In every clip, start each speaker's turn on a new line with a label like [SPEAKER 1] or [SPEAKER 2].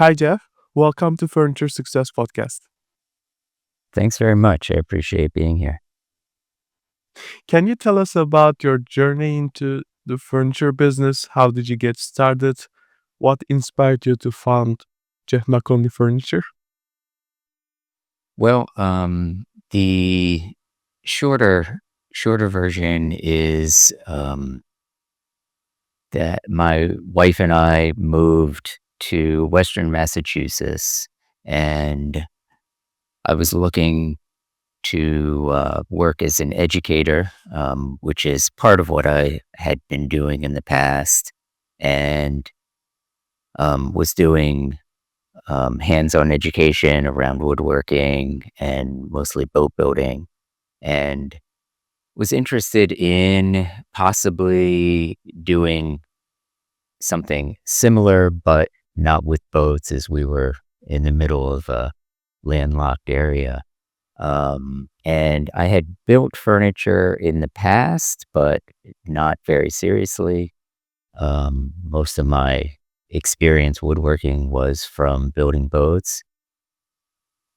[SPEAKER 1] Hi, Jeff. Welcome to Furniture Success Podcast.
[SPEAKER 2] Thanks very much. I appreciate being here.
[SPEAKER 1] Can you tell us about your journey into the furniture business? How did you get started? What inspired you to found Geoff McKonly Furniture?
[SPEAKER 2] Well, the shorter version is that my wife and I moved to Western Massachusetts, and I was looking to work as an educator, which is part of what I had been doing in the past, and was doing hands-on education around woodworking and mostly boat building, and was interested in possibly doing something similar, but not with boats, as we were in the middle of a landlocked area. And I had built furniture in the past, but not very seriously. Most of my experience woodworking was from building boats,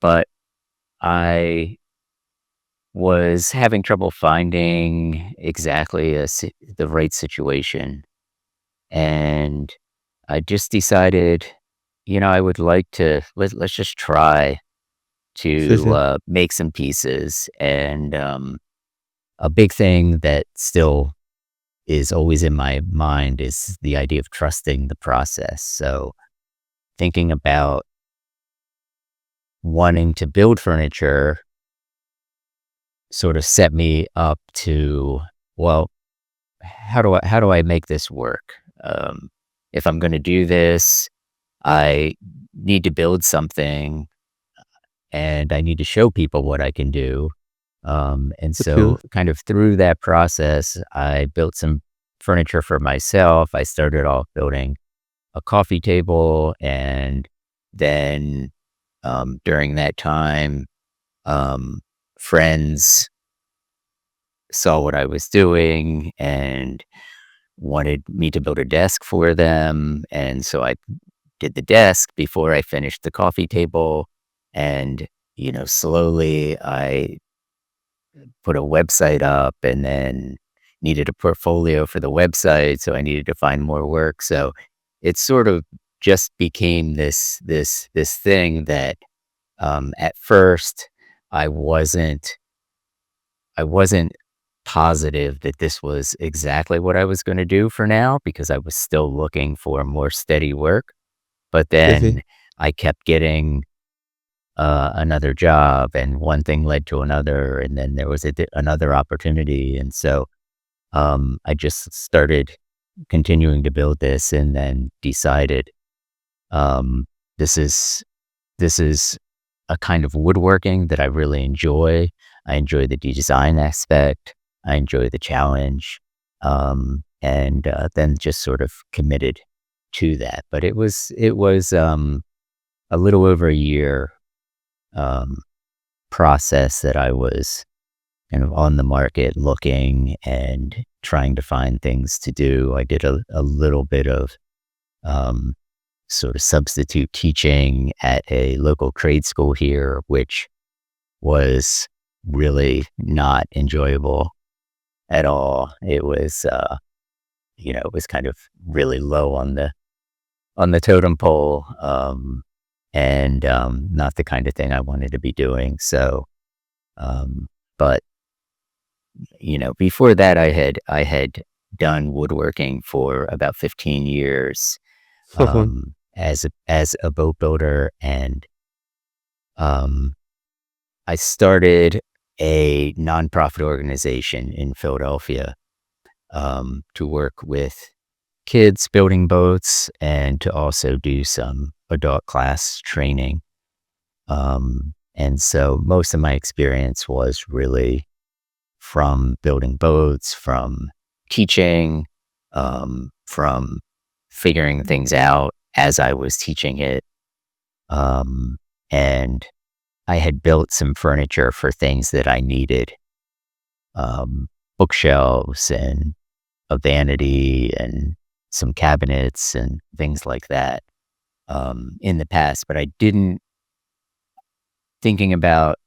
[SPEAKER 2] but I was having trouble finding exactly the right situation. And I just decided, I would like to, let's just try to make some pieces. And a big thing that still is always in my mind is the idea of trusting the process. So thinking about wanting to build furniture sort of set me up to, well, how do I make this work? If I'm going to do this, I need to build something, and I need to show people what I can do. And so kind of through that process, I built some furniture for myself. I started off building a coffee table, and then during that time, friends saw what I was doing and wanted me to build a desk for them. And so I did the desk before I finished the coffee table. And, slowly I put a website up, and then needed a portfolio for the website. So I needed to find more work. So it sort of just became this thing that at first I wasn't I wasn't positive that this was exactly what I was going to do for now, because I was still looking for more steady work. But then I kept getting another job, and one thing led to another, and then there was another opportunity. And so I just started continuing to build this, and then decided um, this is this is a kind of woodworking that I really enjoy. I enjoy the design aspect. I enjoy the challenge, and then just sort of committed to that. But it was a little over a year um, process that I was kind of on the market looking and trying to find things to do. I did a little bit of um, sort of substitute teaching at a local trade school here, which was really not enjoyable at all. It was, it was kind of really low on the totem pole, and not the kind of thing I wanted to be doing. So, um, but before that, I had done woodworking for about 15 years as a boat builder, and um, I started a nonprofit organization in Philadelphia to work with kids building boats, and to also do some adult class training. And so most of my experience was really from building boats, from teaching, from figuring things out as I was teaching it. And I had built some furniture for things that I needed, bookshelves and a vanity and some cabinets and things like that. in the past, but I didn't thinking about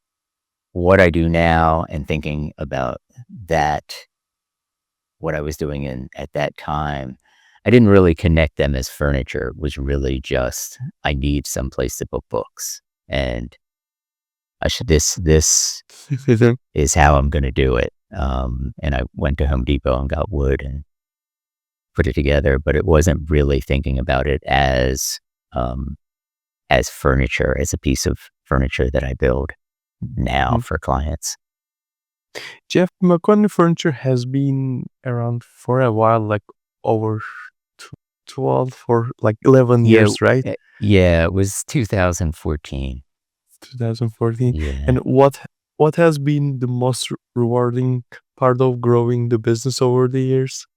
[SPEAKER 2] what I do now and thinking about that, what I was doing at that time, I didn't really connect them as furniture. It was really just, I need some place to put books, and this is how I'm going to do it. And I went to Home Depot and got wood and put it together, but it wasn't really thinking about it um, as furniture, as a piece of furniture that I build now
[SPEAKER 1] Mhm.
[SPEAKER 2] for clients.
[SPEAKER 1] Geoff McKonly Furniture has been around for a while, like over tw 12 or like 11
[SPEAKER 2] Yeah,
[SPEAKER 1] years, right?
[SPEAKER 2] yeah, it was 2014.
[SPEAKER 1] 2014.
[SPEAKER 2] Yeah.
[SPEAKER 1] And what has been the most rewarding part of growing the business over the years?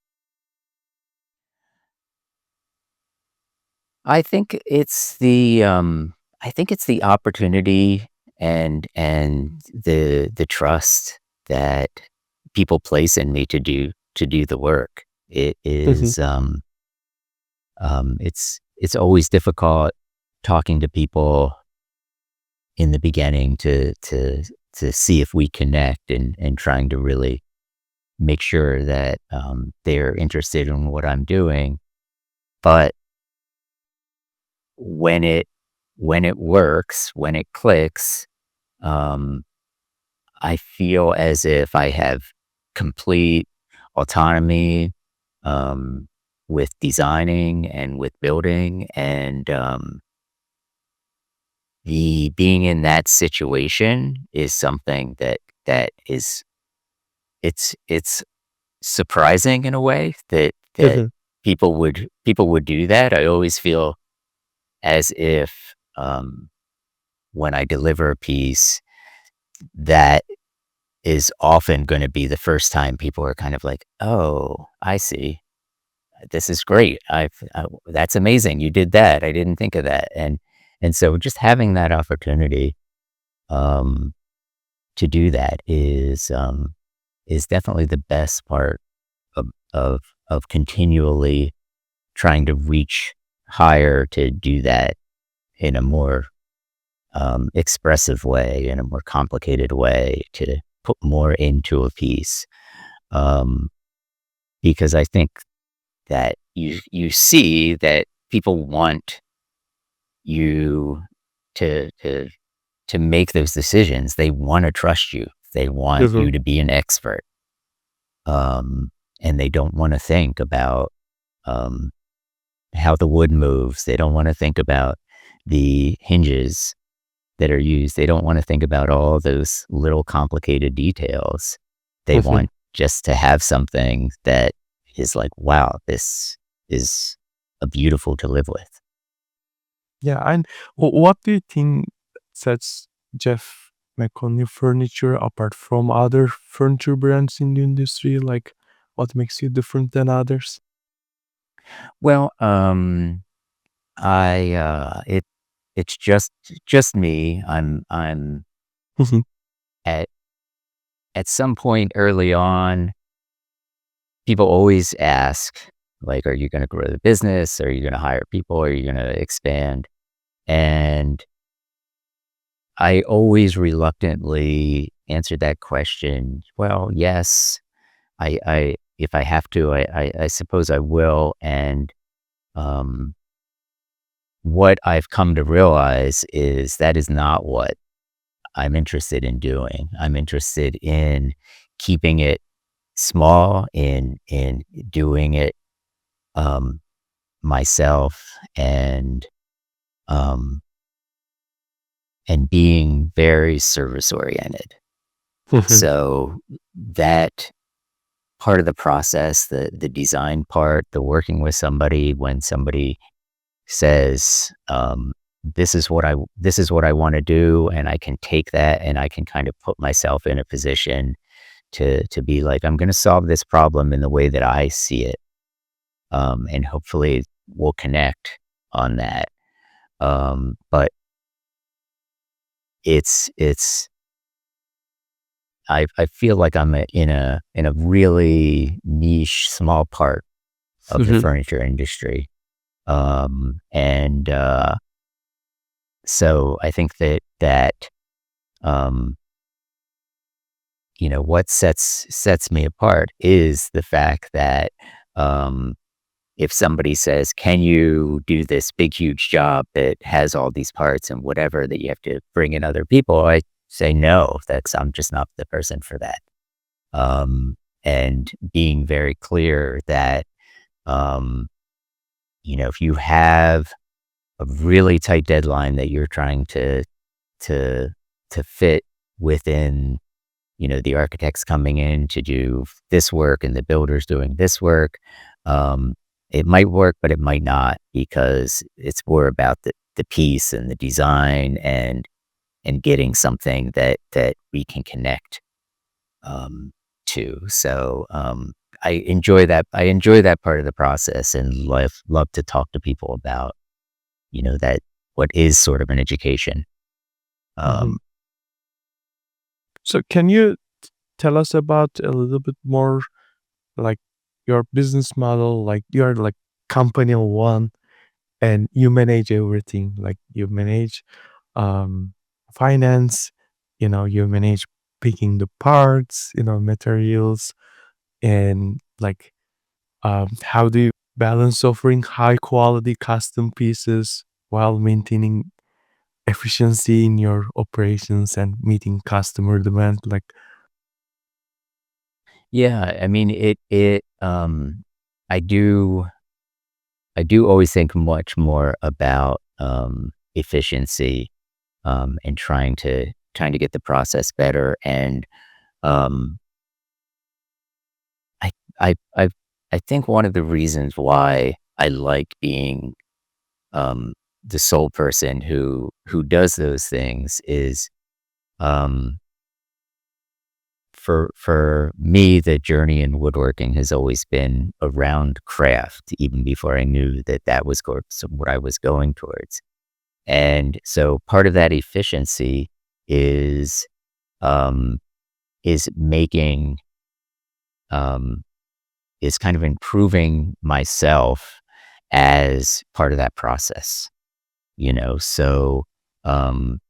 [SPEAKER 2] I think it's the opportunity and the trust that people place in me to do the work. It
[SPEAKER 1] Mhm,
[SPEAKER 2] is, it's always difficult talking to people in the beginning to see if we connect and trying to really make sure that, they're interested in what I'm doing. But when it when it works, when it clicks, um, I feel as if I have complete autonomy, um, with designing and with building, and, the being in that situation is something that is it's surprising in a way that
[SPEAKER 1] mhm,
[SPEAKER 2] people would do that. I always feel as if, when I deliver a piece, that is often gonna be the first time people are kind of like, "Oh, I see. This is great. That's amazing. You did that. I didn't think of that." And so just having that opportunity, um, to do that is definitely the best part of of of continually trying to reach higher to do that in a more, expressive way, in a more complicated way, to put more into a piece. Um, because I think that you see that people want you to to make those decisions. They want to trust you. They want you
[SPEAKER 1] mhm.
[SPEAKER 2] to be an expert. Um, and they don't want to think about, um, how the wood moves. They don't want to think about the hinges that are used. They don't want to think about all those little complicated details. They
[SPEAKER 1] Mhm.
[SPEAKER 2] want just to have something that is like, wow, this is a beautiful to live with.
[SPEAKER 1] Yeah, and what do you think sets Geoff McKonly Furniture apart from other furniture brands in the industry? Like, what makes you different than others?
[SPEAKER 2] Well, it's just me. I'm
[SPEAKER 1] Mhm,
[SPEAKER 2] at some point early on, people always ask, like, are you going to grow the business? Are you going to hire people? Are you going to expand? And I always reluctantly answered that question. Well, yes, if I have to, I suppose I will. And, um, what I've come to realize is that is not what I'm interested in doing. I'm interested in keeping it small, in doing it, um, myself, um, and being very service oriented.
[SPEAKER 1] mhm,
[SPEAKER 2] So that part of the process, the design part, the working with somebody when somebody says, this is what I want to do, and I can take that and I can kind of put myself in a position to be like, I'm going to solve this problem in the way that I see it, and hopefully we'll connect on that. But it's I feel like I'm in a really niche small part of the
[SPEAKER 1] mhm.
[SPEAKER 2] furniture industry. And so I think um, what sets me apart is the fact that um, if somebody says, "Can you do this big, huge job that has all these parts and whatever that you have to bring in other people?" I say, "No, I'm just not the person for that." Um, and being very clear that, um, if you have a really tight deadline that you're trying to to fit within, the architects coming in to do this work and the builders doing this work. Um, it might work, but it might not, because it's more about the piece and the design and getting something that we can connect to. So I enjoy that part of the process, and love to talk to people about, that what is sort of an education.
[SPEAKER 1] Mhm.
[SPEAKER 2] Um,
[SPEAKER 1] So can you tell us about a little bit more, like, your business model? Like, you're like company one and you manage everything. Like, you manage um finance, you manage picking the parts, materials, and like, how do you balance offering high quality custom pieces while maintaining efficiency in your operations and meeting customer demand? Like,
[SPEAKER 2] yeah, I mean, I do I do always think much more about, efficiency, and trying to get the process better. And, um, I I I I think one of the reasons why I like being, um, the sole person who does those things is, um, for me, the journey in woodworking has always been around craft, even before I knew that was what I was going towards. And so part of that efficiency is, um, is making, um, is kind of improving myself as part of that process, So, um,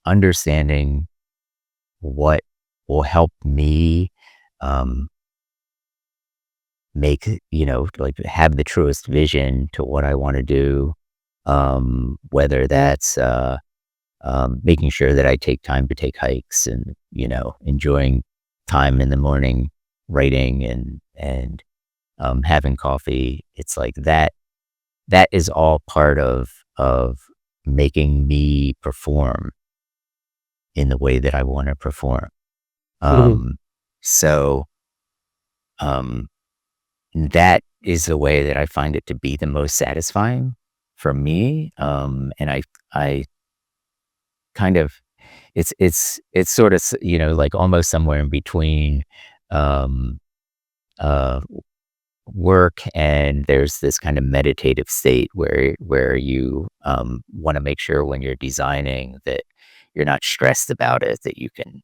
[SPEAKER 2] understanding what will help me, um, like, have the truest vision to what I want to do. Whether that's, making sure that I take time to take hikes, and, enjoying time in the morning writing and having coffee. It's like that is all part of making me perform in the way that I want to perform.
[SPEAKER 1] mhm,
[SPEAKER 2] Um, so, um, that is the way that I find it to be the most satisfying for me. And I kind of it's sort of like almost somewhere in between, um, uh, work, and there's this kind of meditative state where you, want to make sure when you're designing that you're not stressed about it, that you can,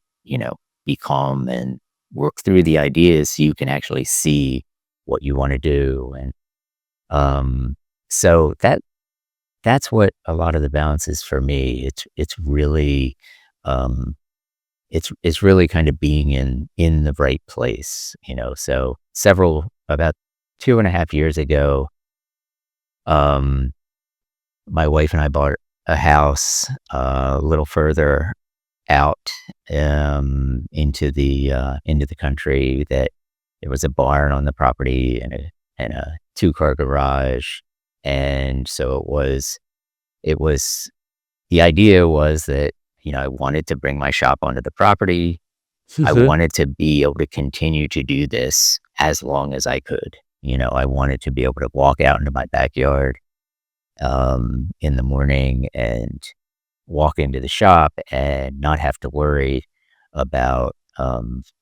[SPEAKER 2] be calm and work through the ideas so you can actually see what you want to do. And so that's what a lot of the balance is for me. It's really, um, it's really kind of being in the right place. So about 2.5 years ago, um, my wife and I bought a house, a little further out, into the country, that there was a barn on the property, and a two-car garage. And so it was the idea was that, I wanted to bring my shop onto the property. I
[SPEAKER 1] mhm,
[SPEAKER 2] wanted to be able to continue to do this as long as I could. I wanted to be able to walk out into my backyard, in the morning, and walk into the shop and not have to worry about,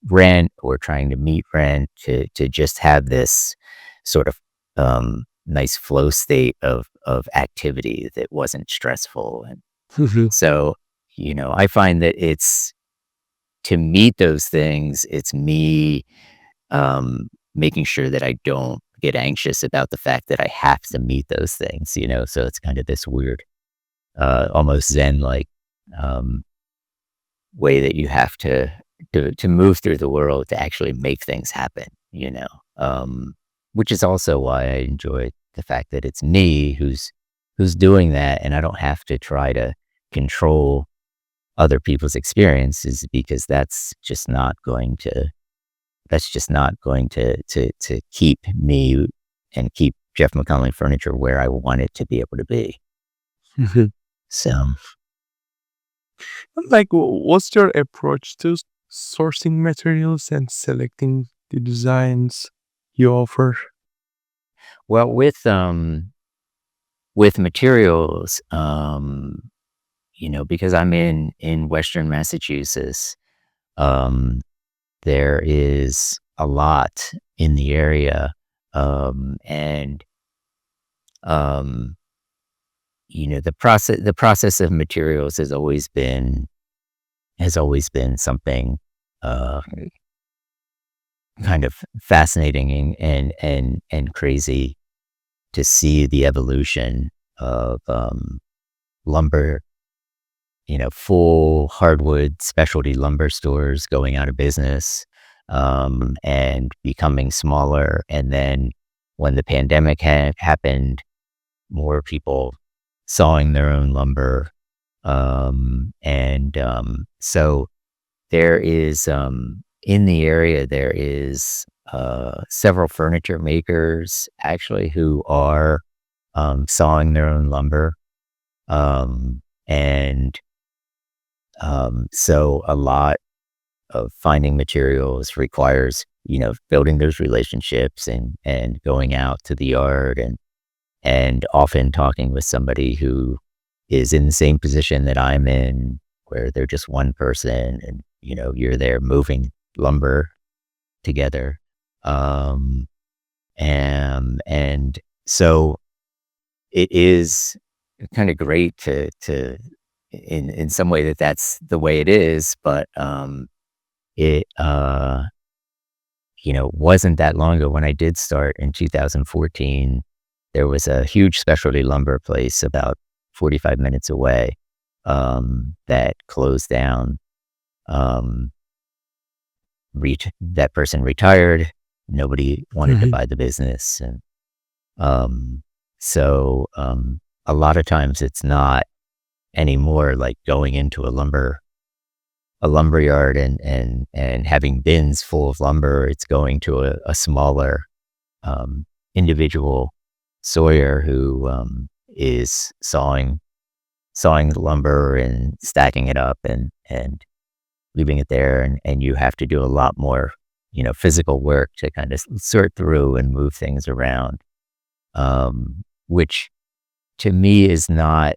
[SPEAKER 2] rent, or trying to meet rent, to just have this sort of, nice flow state of activity that wasn't stressful. And
[SPEAKER 1] mhm,
[SPEAKER 2] so, I find that to meet those things, it's me, making sure that I don't get anxious about the fact that I have to meet those things, you know? So it's kind of this weird, almost Zen-like, um, way that you have to move through the world to actually make things happen, you know? Which is also why I enjoy the fact that it's me who's doing that, and I don't have to try to control other people's experiences because that's just not going to keep me and keep Geoff McKonly Furniture where I want it to be able to be.
[SPEAKER 1] Mhm.
[SPEAKER 2] So,
[SPEAKER 1] Like, what's your approach to sourcing materials and selecting the designs you offer?
[SPEAKER 2] well, with materials, you know, because I'm in Western Massachusetts, um, there is a lot in the area, and um, you know, the process of materials has always been something uh, kind of fascinating and crazy to see the evolution of lumber. You know, full hardwood specialty lumber stores going out of business, and becoming smaller. And then when the pandemic happened, more people sawing their own lumber. So there is, in the area, there is several furniture makers actually who are sawing their own lumber. And So a lot of finding materials requires, you know, building those relationships and going out to the yard and often talking with somebody who is in the same position that I'm in, where they're just one person and, you know, you're there moving lumber together. Um, and so it is kind of great to in some way that's the way it is, but it you know, wasn't that long ago when I did start in 2014. There was a huge specialty lumber place about 45 minutes away, that closed down. Um, that person retired. Nobody wanted to
[SPEAKER 1] Mhm.
[SPEAKER 2] buy the business, and um, so a lot of times it's not anymore like going into a lumber yard and having bins full of lumber. It's going to a smaller, um, individual sawyer who is sawing the lumber and stacking it up and leaving it there, and you have to do a lot more, you know, physical work to kind of sort through and move things around, which to me is not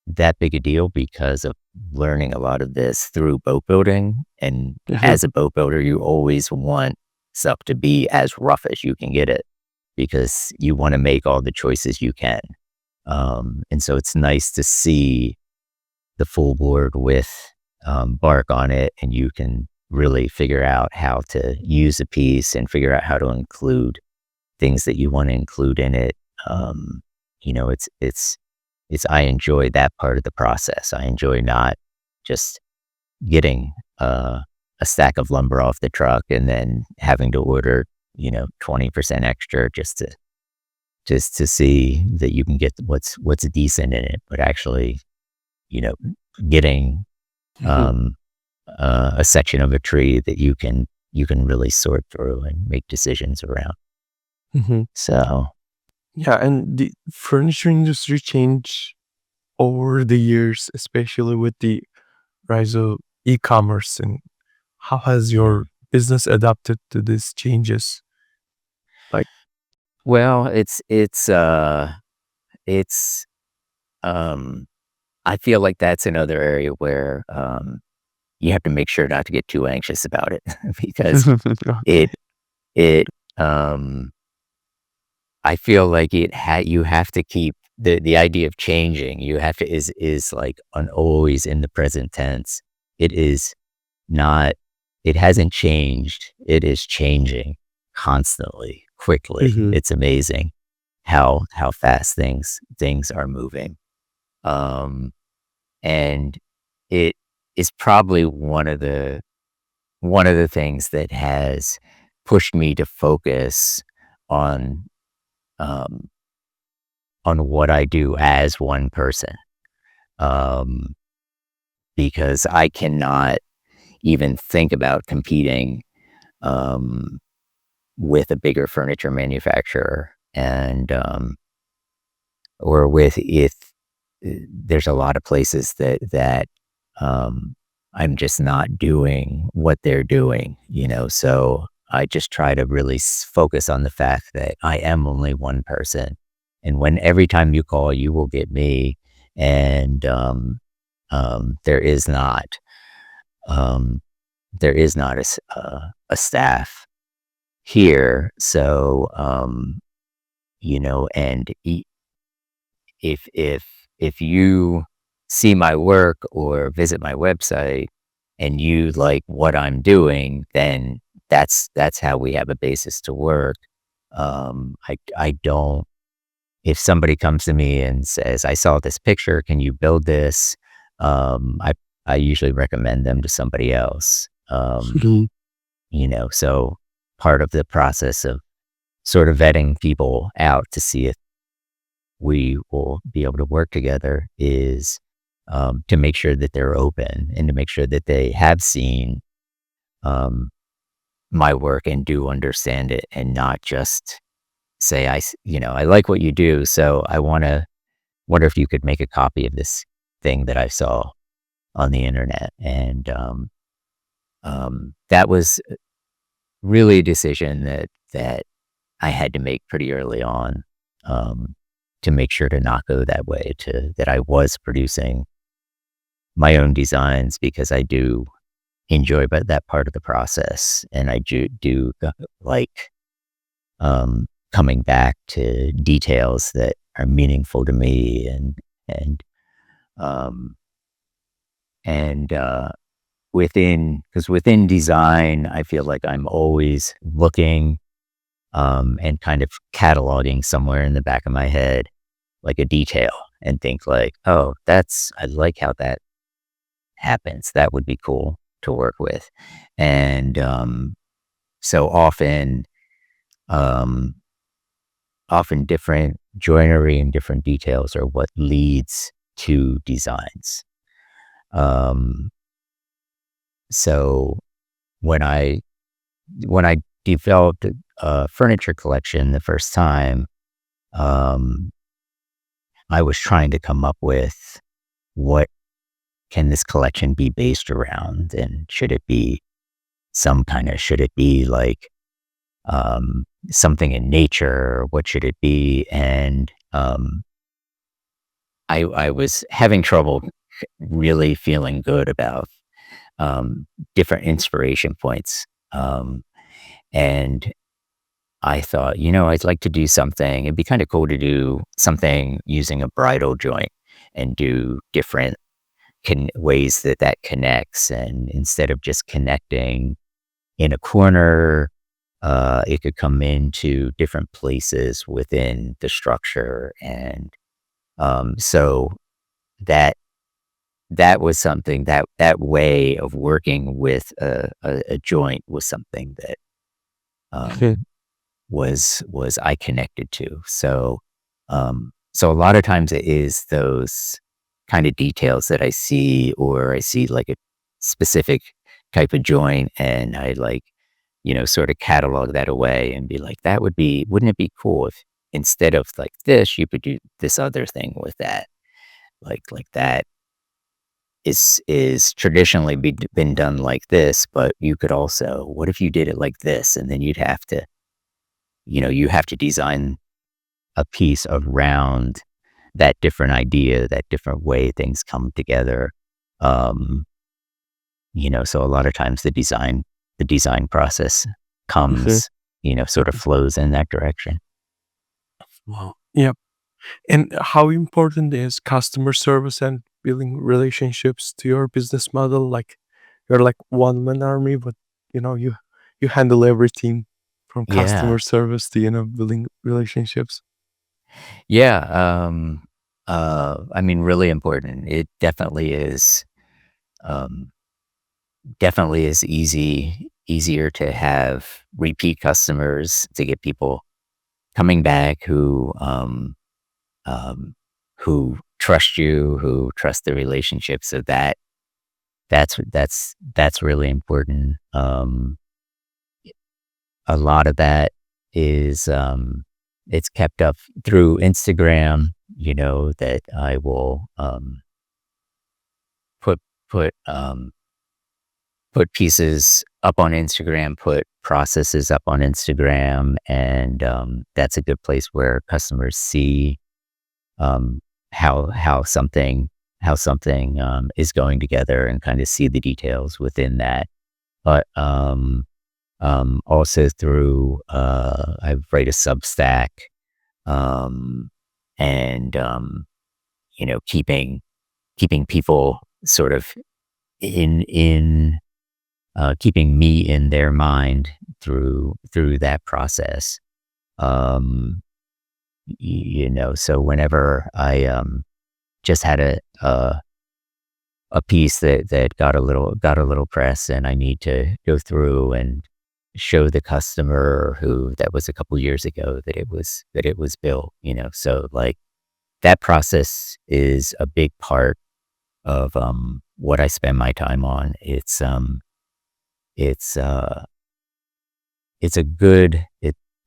[SPEAKER 2] that big a deal because of learning a lot of this through boat building. And
[SPEAKER 1] Mhm.
[SPEAKER 2] as a boat builder, you always want stuff to be as rough as you can get it because you want to make all the choices you can. And so it's nice to see the full board with bark on it, and you can really figure out how to use a piece and figure out how to include things that you want to include in it. Um, you know, I enjoy that part of the process. I enjoy not just getting a stack of lumber off the truck and then having to order, you know, 20% extra just to see that you can get what's decent in it, but actually, you know, getting
[SPEAKER 1] Mhm.
[SPEAKER 2] um, a section of a tree that you can really sort through and make decisions around.
[SPEAKER 1] Mhm.
[SPEAKER 2] So
[SPEAKER 1] Yeah, and the furniture industry changed over the years, especially with the rise of e-commerce. And how has
[SPEAKER 2] yeah.
[SPEAKER 1] your business adapted to these changes? Like,
[SPEAKER 2] Well, it's um I feel like that's another area where you have to make sure not to get too anxious about it because
[SPEAKER 1] okay.
[SPEAKER 2] it it um I feel like you have to keep the idea of changing. You have to is like an always in the present tense. It is not. It hasn't changed. It is changing constantly. quickly.
[SPEAKER 1] Mhm.
[SPEAKER 2] It's amazing how fast things are moving. Um, and it is probably one of the things that has pushed me to focus on um, on what I do as one person. Um, because I cannot even think about competing um, with a bigger furniture manufacturer, and or with if there's a lot of places that um, I'm just not doing what they're doing. So I just try to really focus on the fact that I am only one person, and when every time you call, you will get me, and there is not um, a staff here. So and if you see my work or visit my website and you like what I'm doing, then that's how we have a basis to work. I don't. If somebody comes to me and says, "I saw this picture, can you build this?" I usually recommend them to somebody else.
[SPEAKER 1] Mhm.
[SPEAKER 2] So part of the process of sort of vetting people out to see if we will be able to work together is to make sure that they're open and to make sure that they have seen um, my work and do understand it, and not just say, I like what you do, so I wonder if you could make a copy of this thing that I saw on the internet. And that was really a decision that I had to make pretty early on, um, to make sure to not go that way, to that I was producing my own designs, because I do enjoy that part of the process, and I do like coming back to details that are meaningful to me, and um, and within design, I feel like I'm always looking and kind of cataloging somewhere in the back of my head, like a detail, and think like, oh, I like how that happens. That would be cool to work with. And so um, often different joinery and different details are what leads to designs. Um, so when I when I developed a furniture collection the first time, um, I was trying to come up with what can this collection be based around, and should it be like something in nature? What should it be? And I was having trouble really feeling good about different inspiration points. And I thought, I'd like to do something. It'd be kind of cool to do something using a bridle joint and do different ways that connects. And instead of just connecting in a corner, it could come into different places within the structure. And so that that was something that way of working with a joint was something that
[SPEAKER 1] Okay.
[SPEAKER 2] um, was I connected to. So a lot of times it is those kind of details that I see, or I see like a specific type of joint, and I like, sort of catalog that away and be like, wouldn't it be cool if instead of like this, you could do this other thing with that? Like that is traditionally been done like this, but you could also, what if you did it like this? And then you have to design a piece around that different idea, that different way things come together. Um, so a lot of times the design process
[SPEAKER 1] Okay.
[SPEAKER 2] comes, sort of flows in that direction.
[SPEAKER 1] Wow. Yeah. And how important is customer service and building relationships to your business model? Like you're like one man army, but you handle everything from
[SPEAKER 2] Yeah.
[SPEAKER 1] customer service to, building relationships.
[SPEAKER 2] Yeah, I mean, really important. It um, definitely is easier to have repeat customers, to get people coming back um, who trust you, who trust the relationship. So that's really important. A lot of that is, it's kept up through Instagram, that I will, put put, um, put pieces up on Instagram, put processes up on Instagram, and, that's a good place where customers see, um, how something is going together, and kind of see the details within that. But, also through, I write a Substack, um, and, keeping people sort of in keeping me in their mind through that process. Um, so whenever I, just had a piece that got a little press, and I need to go through and show the customer, who that was a couple years ago, that it was built, so, like, that process is a big part of, what I spend my time on. It's it's a good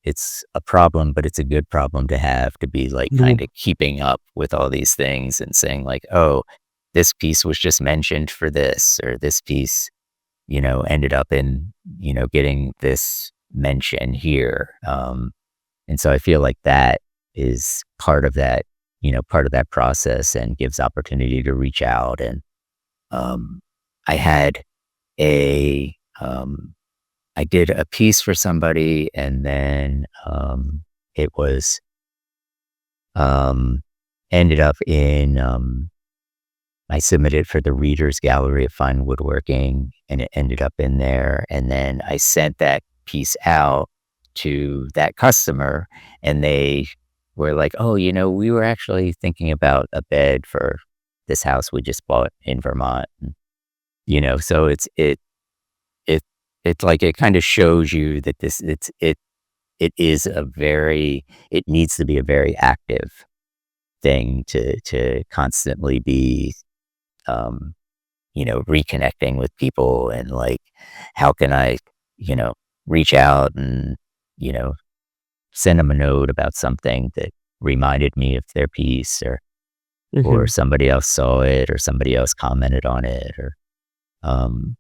[SPEAKER 2] it's a problem, but it's a good problem to have, to be, like,
[SPEAKER 1] No.
[SPEAKER 2] kinda keeping up with all these things, and saying, like, "Oh, this piece was just mentioned for this," or "This piece, ended up in, getting this mention here." And so I feel like that is part of that process, and gives opportunity to reach out. And, um, I had a, I did a piece for somebody, and then, it was, um, ended up in, I submitted for the Readers Gallery of Fine Woodworking, and it ended up in there. And then I sent that piece out to that customer, and they were like, "Oh, we were actually thinking about a bed for this house we just bought in Vermont." So it it's like, it kind of shows you that it needs to be a very active thing, to constantly be, um, reconnecting with people, and, like, how can I, you know, reach out, and, you know, send them a note about something that reminded me of their piece, or
[SPEAKER 1] Mhm.
[SPEAKER 2] somebody else saw it, or somebody else commented on it, or, um,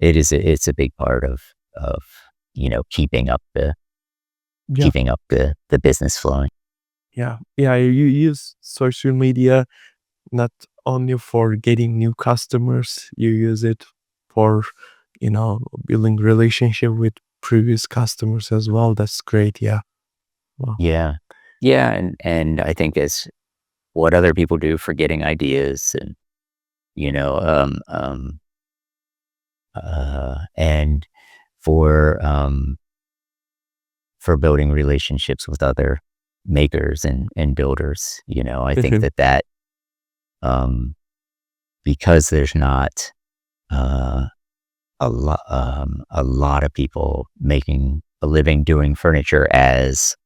[SPEAKER 2] it's a big part of, keeping up the
[SPEAKER 1] Yeah.
[SPEAKER 2] keeping up the business flowing.
[SPEAKER 1] Yeah. Yeah. You use social media not only for getting new customers, you use it for, building relationship with previous customers as well. That's great. Yeah. Wow.
[SPEAKER 2] Yeah. Yeah, and I think it's what other people do for getting ideas, and, you know, um, um, and for, for building relationships with other makers and builders. I think
[SPEAKER 1] Mhm.
[SPEAKER 2] that, um, because there's not, uh, a lot of people making a living doing furniture as,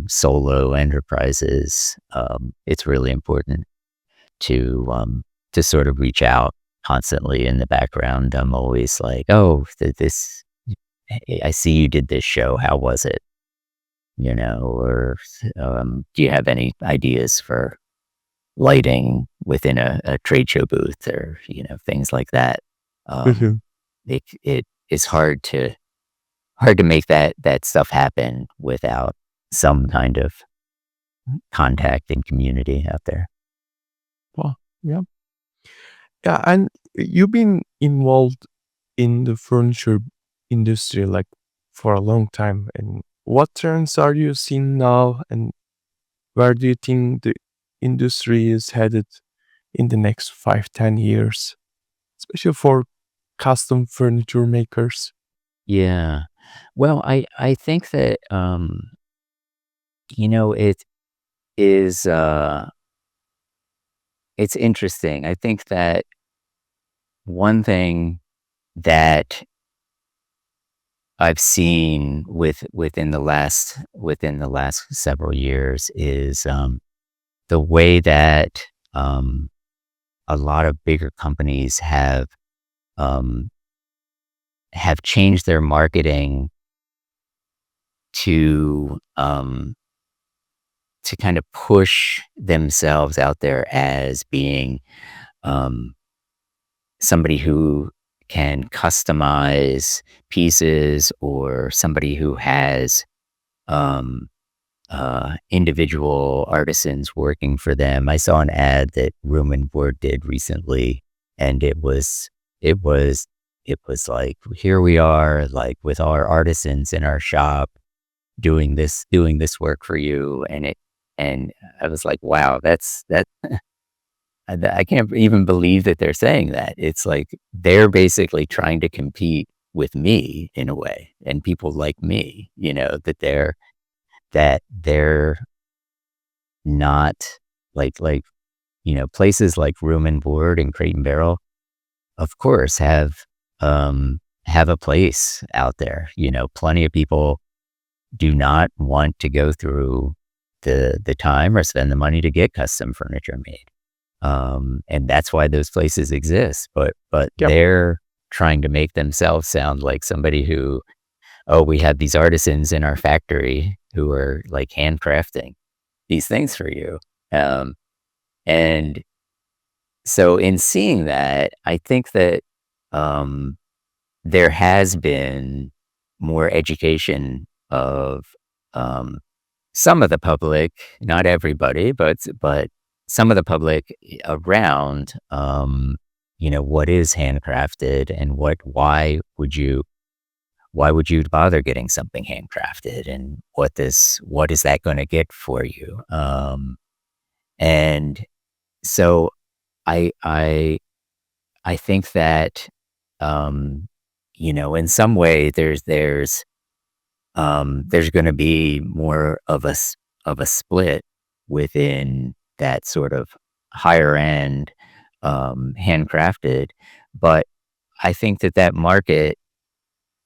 [SPEAKER 2] solo enterprises, it's really important to sort of reach out constantly in the background. I'm always like, "Oh, I see you did this show. How was it?" Or, "Do you have any ideas for lighting within a trade show booth?" Or, things like that. Um,
[SPEAKER 1] Mhm.
[SPEAKER 2] it is hard to make that stuff happen without some kind of contact and community out there.
[SPEAKER 1] Wow. Yeah. Yeah. And you've been involved in the furniture industry like for a long time. And what trends are you seeing now? And where do you think the industry is headed in the next 5, 10 years, especially for custom furniture makers?
[SPEAKER 2] Yeah. Well, I think that, it is, it's interesting. I think that one thing that I've seen within the last several years is, the way that, um, a lot of bigger companies um, have changed their marketing to, to kind of push themselves out there as being, um, somebody who can customize pieces, or somebody who has, um, individual artisans working for them. I saw an ad that Room and Board did recently, and it was it was like, here we are, like, with our artisans in our shop doing this work for you, and I was like, wow, that I can't even believe that they're saying that. It's like they're basically trying to compete with me in a way, and people like me, that they're not like, places like Room and Board and Crate and Barrel, of course, have a place out there. Plenty of people do not want to go through the time or spend the money to get custom furniture made. And that's why those places exist. But
[SPEAKER 1] Yep.
[SPEAKER 2] they're trying to make themselves sound like somebody who, oh, we have these artisans in our factory who are like handcrafting these things for you. Um, and so in seeing that, I think that, um, there has been more education of, um, some of the public, not everybody, but some of the public around, what is handcrafted, and why would you bother getting something handcrafted, and what is that going to get for you? And so I I I think that, um, in some way there's going to be more of of a split within that sort of higher end, handcrafted, but I think that that market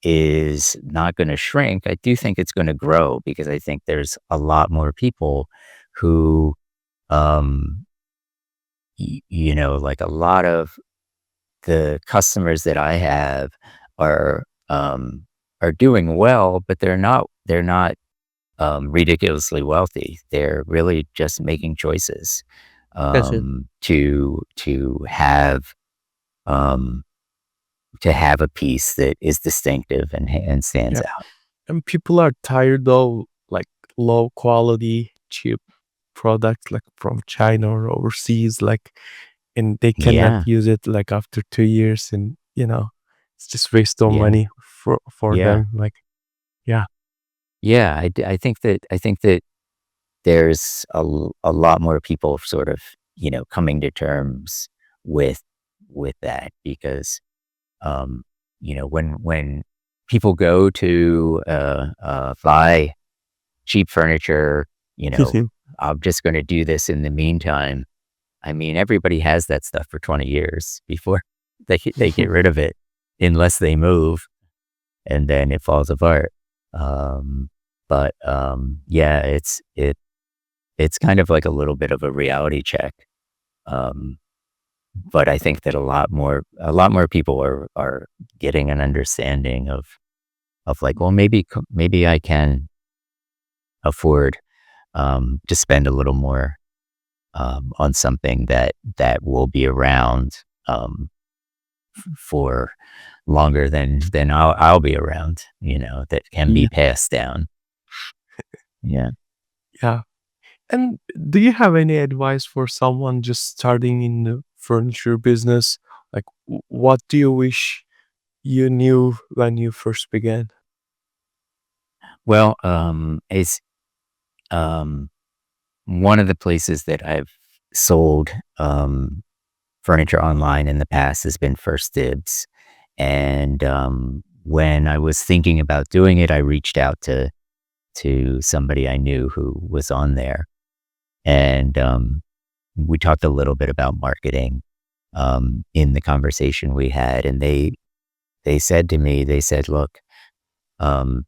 [SPEAKER 2] is not going to shrink. I do think it's going to grow, because I think there's a lot more people who, um, like, a lot of the customers that I have are, are doing well, but they're not ridiculously wealthy. They're really just making choices,
[SPEAKER 1] That's it.
[SPEAKER 2] um, to have a piece that is distinctive and stands
[SPEAKER 1] Yeah.
[SPEAKER 2] out.
[SPEAKER 1] And people are tired of like low quality, cheap products like from China or overseas, like, and they cannot
[SPEAKER 2] Yeah,
[SPEAKER 1] use it like after 2 years, and it's just waste of
[SPEAKER 2] yeah,
[SPEAKER 1] money for
[SPEAKER 2] yeah,
[SPEAKER 1] them. Like, yeah,
[SPEAKER 2] yeah. I think that there's a lot more people sort of, coming to terms with that, because, um, when people go to, buy cheap furniture, you know, I'm just going to do this in the meantime. I mean, everybody has that stuff for 20 years before they get rid of it, unless they move, and then it falls apart. Um, but yeah, it's kind of like a little bit of a reality check. Um, but I think that a lot more people are getting an understanding of like, well, maybe I can afford, to spend a little more, on something that will be around, for longer than I'll be around. That can be
[SPEAKER 1] yeah,
[SPEAKER 2] passed down. Yeah.
[SPEAKER 1] yeah. And do you have any advice for someone just starting in the furniture business? Like, what do you wish you knew when you first began?
[SPEAKER 2] Well, it's, um, one of the places that I've sold, furniture online in the past has been First Dibs, and, when I was thinking about doing it, I reached out to somebody I knew who was on there, and we talked a little bit about marketing in the conversation we had, and they said to me, they said, "Look, um,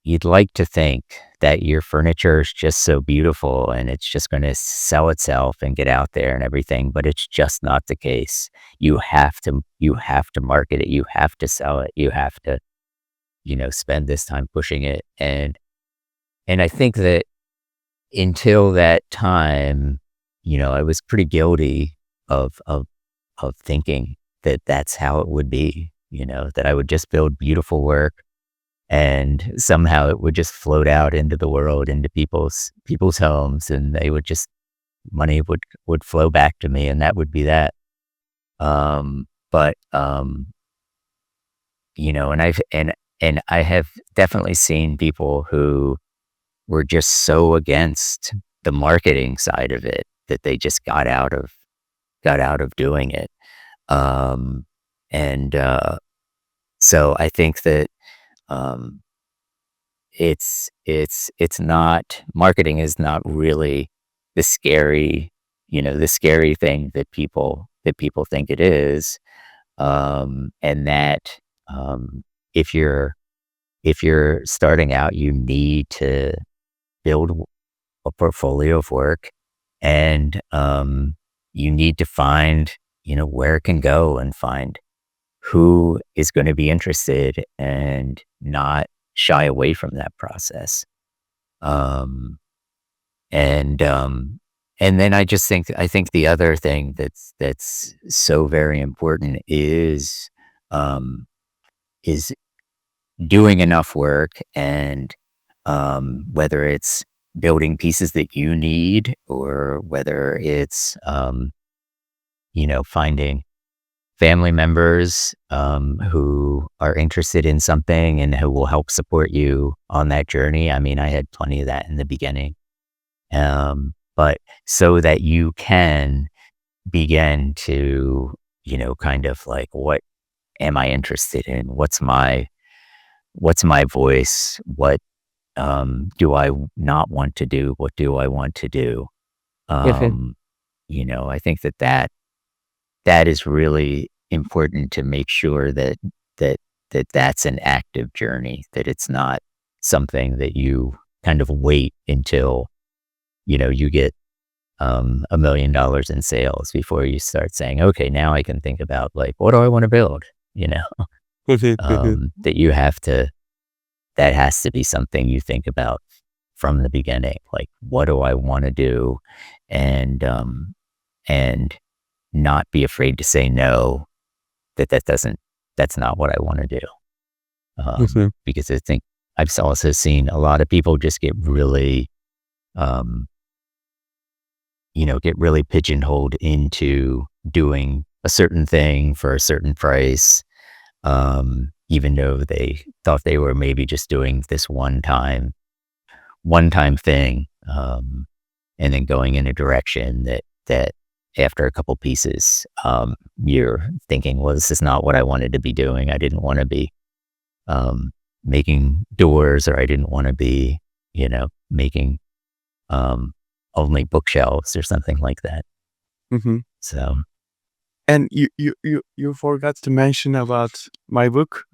[SPEAKER 2] you'd like to think that your furniture is just so beautiful and it's just going to sell itself and get out there and everything, but it's just not the case. You have to market it. You have to sell it. You have to, spend this time pushing it." And I think that until that time, I was pretty guilty of thinking that that's how it would be, that I would just build beautiful work and somehow it would just float out into the world, into people's homes, and they would just money would flow back to me, and that would be that. But and I have definitely seen people who were just so against the marketing side of it that they just got out of doing it. Um, and so I think that um, it's not marketing is not really the scary thing that people think it is. And that if you're starting out, you need to build a portfolio of work, and you need to find where it can go and find who is going to be interested and not shy away from that process. Um, and and then I think the other thing that's so very important um, is doing enough work, and whether it's building pieces that you need, or whether it's finding family members who are interested in something and who will help support you on that journey. I mean, I had plenty of that in the beginning. But so that you can begin to, kind of like, what am I interested in? What's my voice? What do I not want to do? What do I want to do?
[SPEAKER 1] Mhm.
[SPEAKER 2] Um, I think that is really important, to make sure that that's an active journey, that it's not something that you kind of wait until you get $1 million in sales before you start saying, okay, now I can think about, like, what do I want to build? You know,
[SPEAKER 1] Mhm, mhm,
[SPEAKER 2] that you have to that has to be something you think about from the beginning. Like, what do I want to do? And not be afraid to say no, that's not what I want to do.
[SPEAKER 1] mhm.
[SPEAKER 2] Because I think I've also seen a lot of people just um, get really pigeonholed into doing a certain thing for a certain price, even though they thought they were maybe just doing this one time thing, and then going in a direction that after a couple pieces, you're thinking, well, this is not what I wanted to be doing. I didn't want to be um, making doors, or I didn't want to be, making um, only bookshelves or something like that.
[SPEAKER 1] Mhm.
[SPEAKER 2] So
[SPEAKER 1] And you forgot to mention about my book,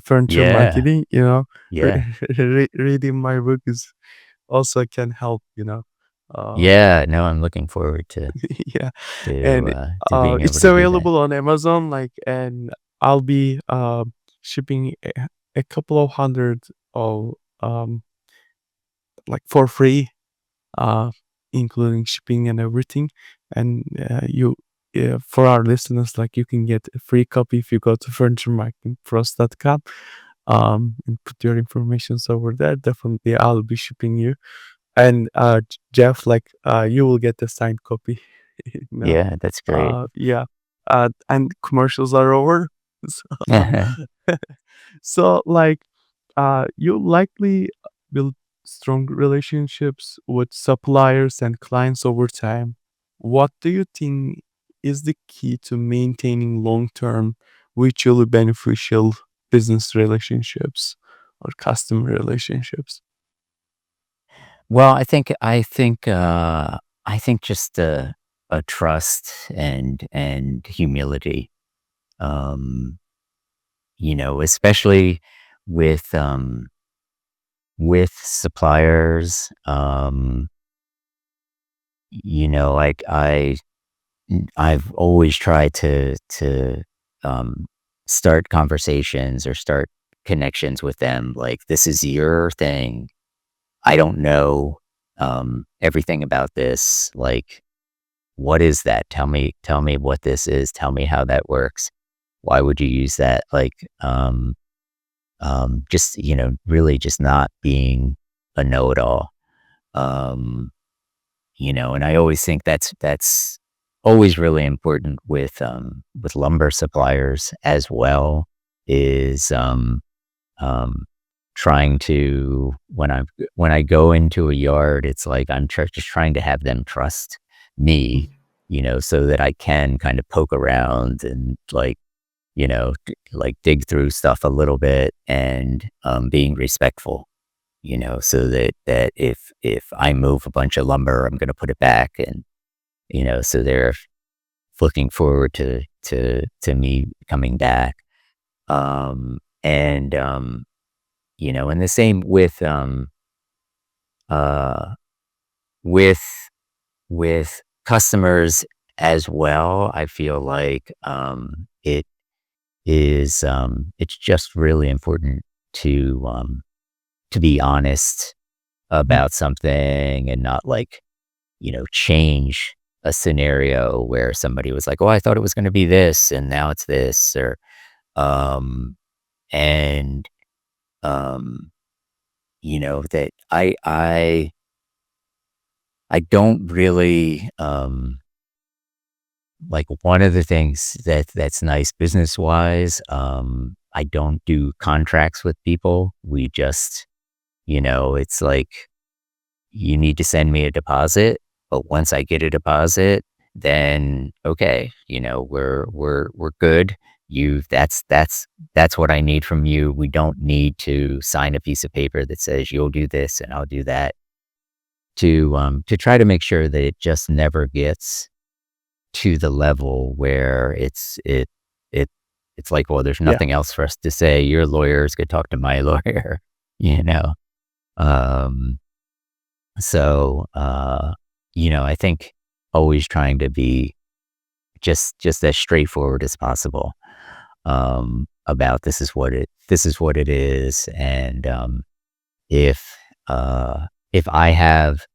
[SPEAKER 1] Furniture
[SPEAKER 2] yeah,
[SPEAKER 1] Marketing,
[SPEAKER 2] yeah,
[SPEAKER 1] reading my book is also can help, Uh,
[SPEAKER 2] yeah. No, I'm looking forward to
[SPEAKER 1] yeah.
[SPEAKER 2] to
[SPEAKER 1] And,
[SPEAKER 2] uh, to being able
[SPEAKER 1] it's
[SPEAKER 2] to do that.
[SPEAKER 1] available on Amazon, like, and I'll be, shipping a couple of hundred of, like, for free, uh, including shipping and everything. And for our listeners, like, you can get a free copy if you go to furnituremarketingpros.com, and put your information over there. Definitely, I'll be shipping you. And Jeff, like, you will get the signed copy. you know,
[SPEAKER 2] Yeah, that's great.
[SPEAKER 1] yeah. And commercials are over. So, so like, you likely build strong relationships with suppliers and clients over time. What do you think is the key to maintaining long term mutually beneficial business relationships or customer relationships?
[SPEAKER 2] Well, I think just a trust and humility. Um, especially with with suppliers. Like I've always tried to um start conversations or start connections with them. Like, this is your thing. I don't know everything about this. Like, what is that? Tell me what this is. Tell me how that works. Why would you use that? Like, just, really just not being a know-it-all. Um, and I always think that's always really important with lumber suppliers as well, is um trying to, when I go into a yard, it's like I'm just trying to have them trust me,
[SPEAKER 1] Mhm.
[SPEAKER 2] so that I can kind of poke around and, like, like dig through stuff a little bit, and being respectful, so that if I move a bunch of lumber, I'm going to put it back, and so they're looking forward to me coming back. And and the same uh with with customers as well. I feel like it's just really important to be honest
[SPEAKER 1] Mhm.
[SPEAKER 2] about something, and not, like, change a scenario where somebody was like, "Oh, I thought it was going to be this, and now it's this," or um and um that I don't really, like, one of the things that's nice business wise. I don't do contracts with people. We just, it's like, you need to send me a deposit, but once I get a deposit, then okay, we're good. That's what I need from you. We don't need to sign a piece of paper that says you'll do this and I'll do that, to try to make sure that it just never gets to the level where it it's like, well, there's
[SPEAKER 1] Yeah.
[SPEAKER 2] nothing else for us to say. Your lawyers could talk to my lawyer, you know. Um, I think always trying to be just as straightforward as possible, about this is what it is. And if if I have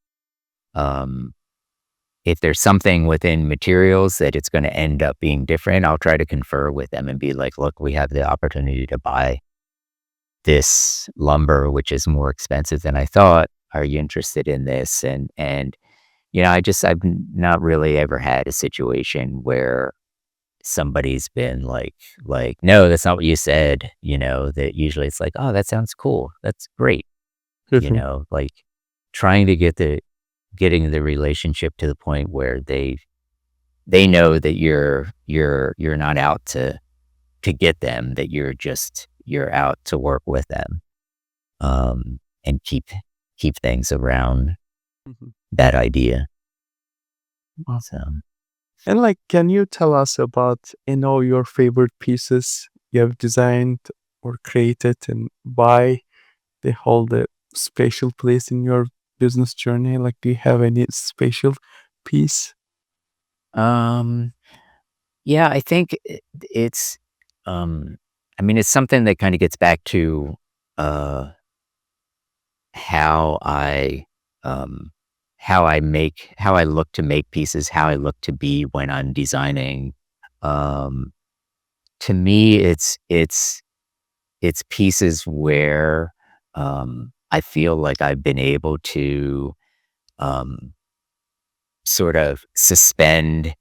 [SPEAKER 2] um if there's something within materials that it's going to end up being different, I'll try to confer with them and be like, look, we have the opportunity to buy this lumber, which is more expensive than I thought. Are you interested in this? And I've not really ever had a situation where somebody's been like, no, that's not what you said. That usually it's like, oh, that sounds cool. That's great.
[SPEAKER 1] Mhm.
[SPEAKER 2] Like, trying to getting the relationship to the point where they know that you're not out to get them, that you're out to work with them, and keep things around
[SPEAKER 1] Mhm.
[SPEAKER 2] that idea.
[SPEAKER 1] Wow.
[SPEAKER 2] So,
[SPEAKER 1] And like, can you tell us about, your favorite pieces you have designed or created, and why they hold a special place in your business journey? Like, do you have any special piece?
[SPEAKER 2] um, yeah, I think it's, um, I mean, it's something that kind of gets back to uh, how I, um, how I look to make pieces, how I look to be when I'm designing. Um, to me, it's pieces where, I feel like I've been able to, um, sort of suspend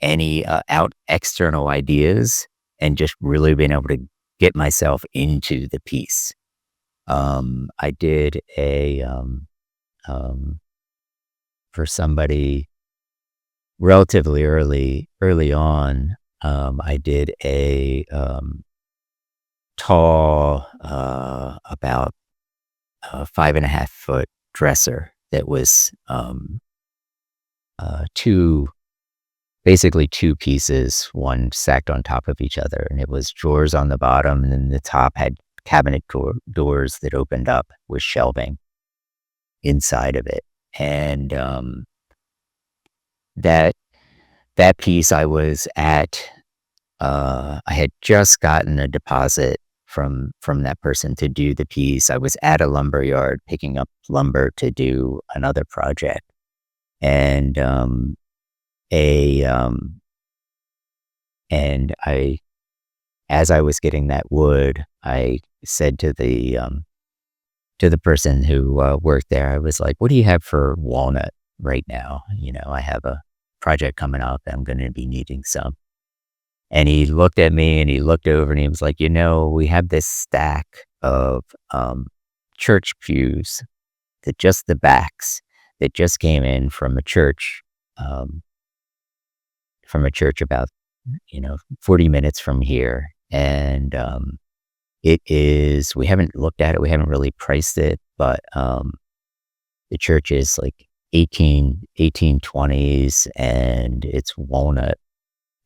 [SPEAKER 2] any, out external ideas, and just really being able to get myself into the piece. I did um, for somebody relatively early on. I did a tall, about 5.5 foot dresser that was two, basically two pieces, one stacked on top of each other, and it was drawers on the bottom, and then the top had cabinet doors that opened up with shelving inside of it. And that that piece I was at, I had just gotten a deposit from that person to do the piece. I was at a lumber yard picking up lumber to do another project, and a and I as I was getting that wood, I said to the person who worked there, I was like, "What do you have for walnut right now? I have a project coming up that I'm going to be needing some." And he looked at me and he looked over and he was like, "We have this stack of church pews, that just the backs, that just came in um, from a church about 40 minutes from here, and it is. We haven't looked at it. We haven't really priced it, but the church is like 1820s, and it's walnut."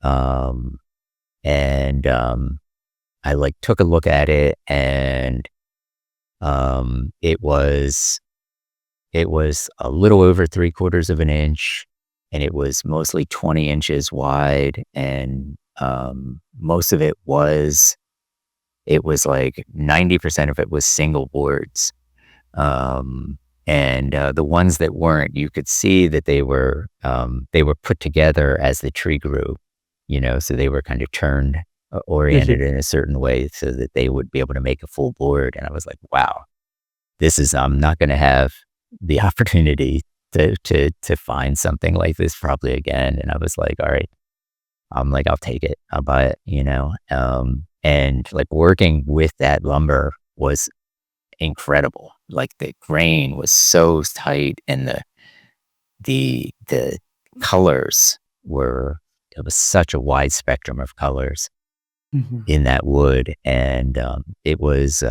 [SPEAKER 2] Um, and I like took a look at it, and it was a little over 3/4 of an inch, and it was mostly 20 inches wide, and most of it was like 90% of it was single boards. Um, and the ones that weren't, you could see that they were put together as the tree grew, so they were kind of turned,
[SPEAKER 1] Mhm.
[SPEAKER 2] oriented in a certain way so that they would be able to make a full board. And I was like, wow, I'm not going to have the opportunity to find something like this probably again. And I was like, all right, I'm like, I'll take it. I'll buy it. And like working with that lumber was incredible. Like the grain was so tight, and the colors were it was such a wide spectrum of colors
[SPEAKER 1] Mhm.
[SPEAKER 2] in that wood, and it was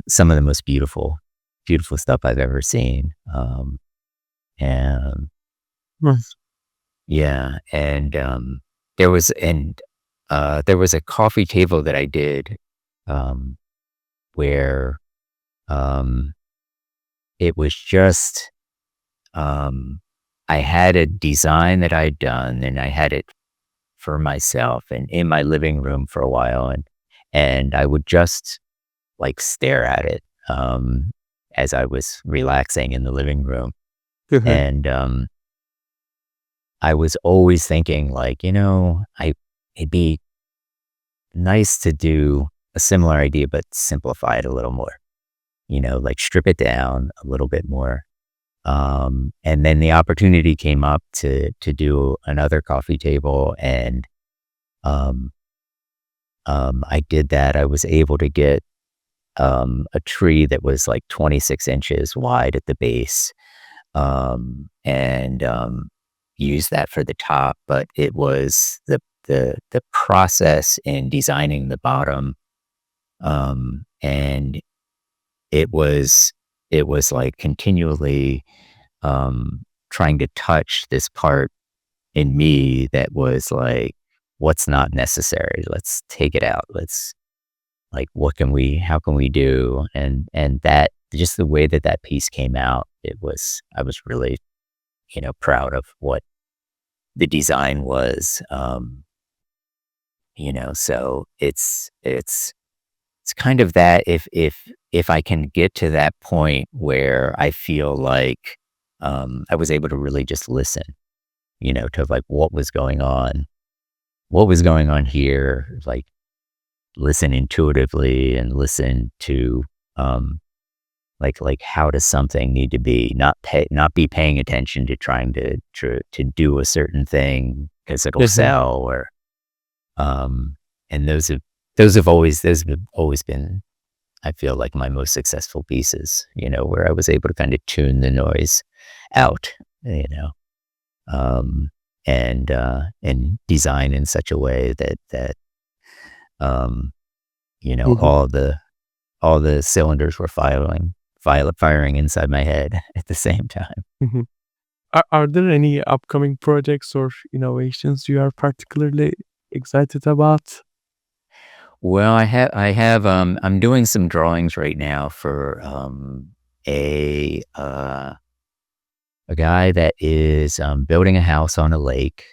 [SPEAKER 2] some of the most beautiful stuff I've ever seen. And
[SPEAKER 1] Nice.
[SPEAKER 2] yeah, and there was a coffee table that I did, um, where um, it was just I had a design that I'd done, and I had it for myself and in my living room for a while, and I would just like stare at it as I was relaxing in the living room,
[SPEAKER 1] Mhm.
[SPEAKER 2] and I was always thinking like, it'd be nice to do a similar idea but simplify it a little more, like strip it down a little bit more. And then the opportunity came up to do another coffee table, and um, I did that. I was able to get a tree that was like 26 inches wide at the base, and use that for the top. But it was the process in designing the bottom, and it was it was like continually trying to touch this part in me that was like, what's not necessary? Let's take it out. Let's like, how can we do? And that, just the way that that piece came out, I was really, proud of what the design was. So it's kind of that if I can get to that point where I feel like, I was able to really just listen, to like what was going on here, like listen intuitively and listen to, um, like how does something need to be, not be paying attention to trying to do a certain thing because it'll
[SPEAKER 1] Mhm.
[SPEAKER 2] sell, or, um, and those have always been, I feel like, my most successful pieces, where I was able to kind of tune the noise out, you know. Um, and design in such a way that um,
[SPEAKER 1] Mhm,
[SPEAKER 2] all the cylinders were firing inside my head at the same time.
[SPEAKER 1] mhm. Are there any upcoming projects or innovations you are particularly excited about?
[SPEAKER 2] Well, I'm doing some drawings right now for a uh, a guy that is building a house on a lake,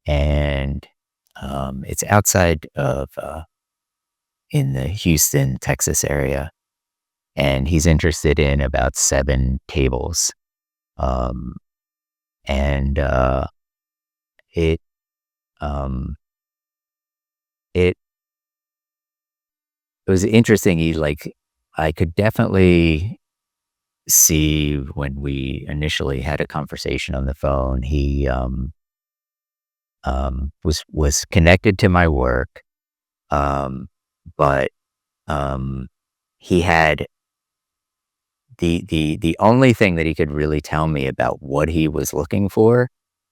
[SPEAKER 2] and it's outside of in the Houston, Texas area, and he's interested in about 7 tables. Um, and it um, it it was interesting. I could definitely see when we initially had a conversation on the phone. He was connected to my work, um, but um, he had the only thing that he could really tell me about what he was looking for.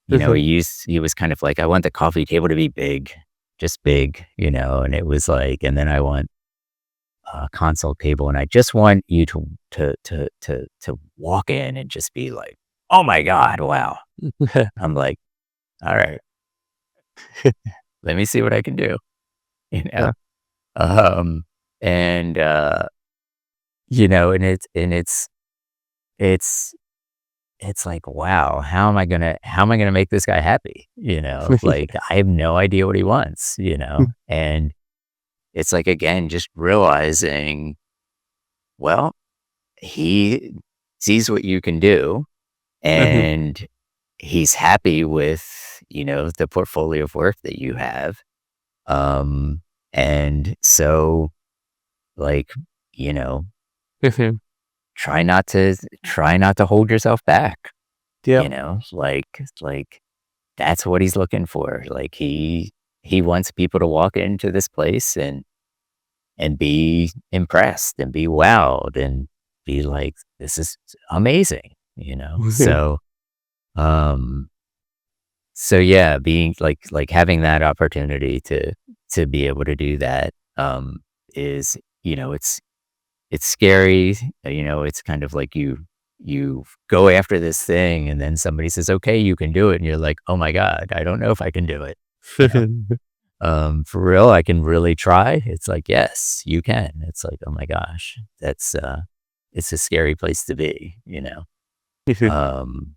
[SPEAKER 2] He was kind of like, I want the coffee table to be big, just big, and it was like, and then I want a console table, and I just want you to walk in and just be like, oh my god, wow. I'm like, all right, let me see what I can do, you know.
[SPEAKER 1] Yeah.
[SPEAKER 2] Um, and it's it's like, wow, how am I gonna make this guy happy? Like I have no idea what he wants, and it's like again, just realizing, well, he sees what you can do, and he's happy with, the portfolio of work that you have. Um, and so like, you know, try not to hold yourself back,
[SPEAKER 1] Yep.
[SPEAKER 2] like that's what he's looking for. Like he wants people to walk into this place and be impressed and be wowed and be like, this is amazing, um so yeah, being like having that opportunity to be able to do that is, it's scary. It's kind of like you go after this thing and then somebody says, okay, you can do it, and you're like, oh my god, I don't know if I can do it, you know for real, I can really try. It's like, yes, you can. It's like, oh my gosh, it's a scary place to be, um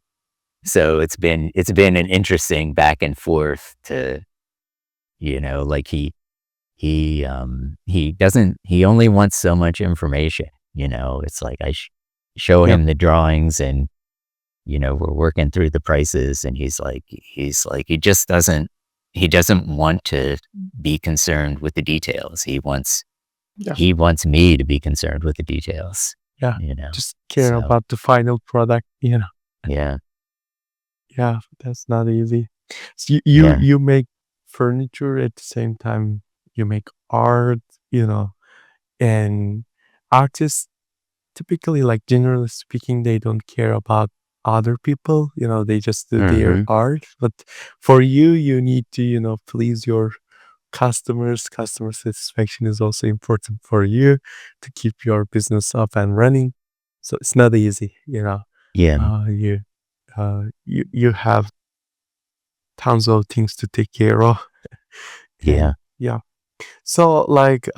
[SPEAKER 2] so it's been an interesting back and forth to, like he only wants so much information. It's like show
[SPEAKER 1] Yep.
[SPEAKER 2] him the drawings, and we're working through the prices, and he doesn't want to be concerned with the details.
[SPEAKER 1] Yeah.
[SPEAKER 2] He wants me to be concerned with the details,
[SPEAKER 1] Yeah.
[SPEAKER 2] you know.
[SPEAKER 1] Just care
[SPEAKER 2] So,
[SPEAKER 1] about the final product.
[SPEAKER 2] yeah.
[SPEAKER 1] Yeah, that's not easy. So you
[SPEAKER 2] Yeah.
[SPEAKER 1] you make furniture at the same time you make art, you know, and artists typically, like generally speaking, they don't care about other people, they just do their
[SPEAKER 2] Mhm.
[SPEAKER 1] art. But for you, you need to please your customers. Customer satisfaction is also important for you to keep your business up and running. So it's not easy.
[SPEAKER 2] Yeah.
[SPEAKER 1] You you have tons of things to take care of.
[SPEAKER 2] Yeah.
[SPEAKER 1] And yeah. So like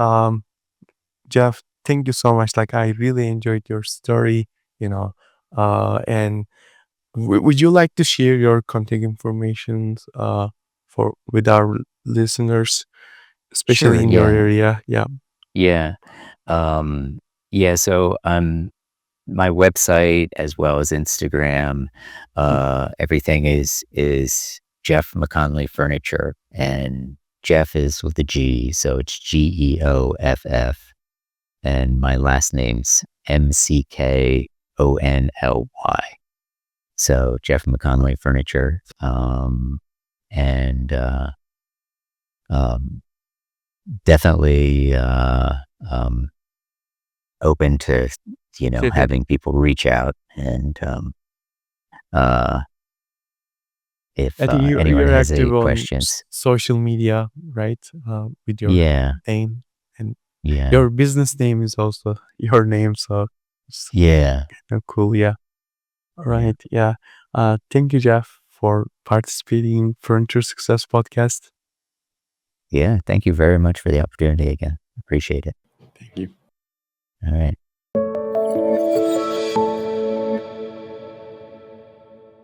[SPEAKER 1] Jeff, thank you so much. Like I really enjoyed your story, you know. And would you like to share your contact information for with our listeners, especially
[SPEAKER 2] Sure,
[SPEAKER 1] in your
[SPEAKER 2] yeah.
[SPEAKER 1] area? Yeah.
[SPEAKER 2] Yeah. Um, yeah, so, my website as well as Instagram,
[SPEAKER 1] Mm,
[SPEAKER 2] everything is Geoff McKonly Furniture, and Jeff is with a G, so it's Geoff, and my last name's McKonly. So Geoff McKonly Furniture, and um, definitely um, open to having people reach out and uh, if
[SPEAKER 1] I think
[SPEAKER 2] anyone
[SPEAKER 1] you're
[SPEAKER 2] has any
[SPEAKER 1] active on
[SPEAKER 2] questions.
[SPEAKER 1] social media, right? With your
[SPEAKER 2] Yeah,
[SPEAKER 1] name, and
[SPEAKER 2] yeah,
[SPEAKER 1] your business name is also your name, so it's
[SPEAKER 2] yeah,
[SPEAKER 1] cool. Yeah. All
[SPEAKER 2] yeah,
[SPEAKER 1] right. Yeah. Thank you, Jeff, for participating in Furniture Success Podcast.
[SPEAKER 2] yeah. Thank you very much for the opportunity again. Appreciate it.
[SPEAKER 1] Thank you.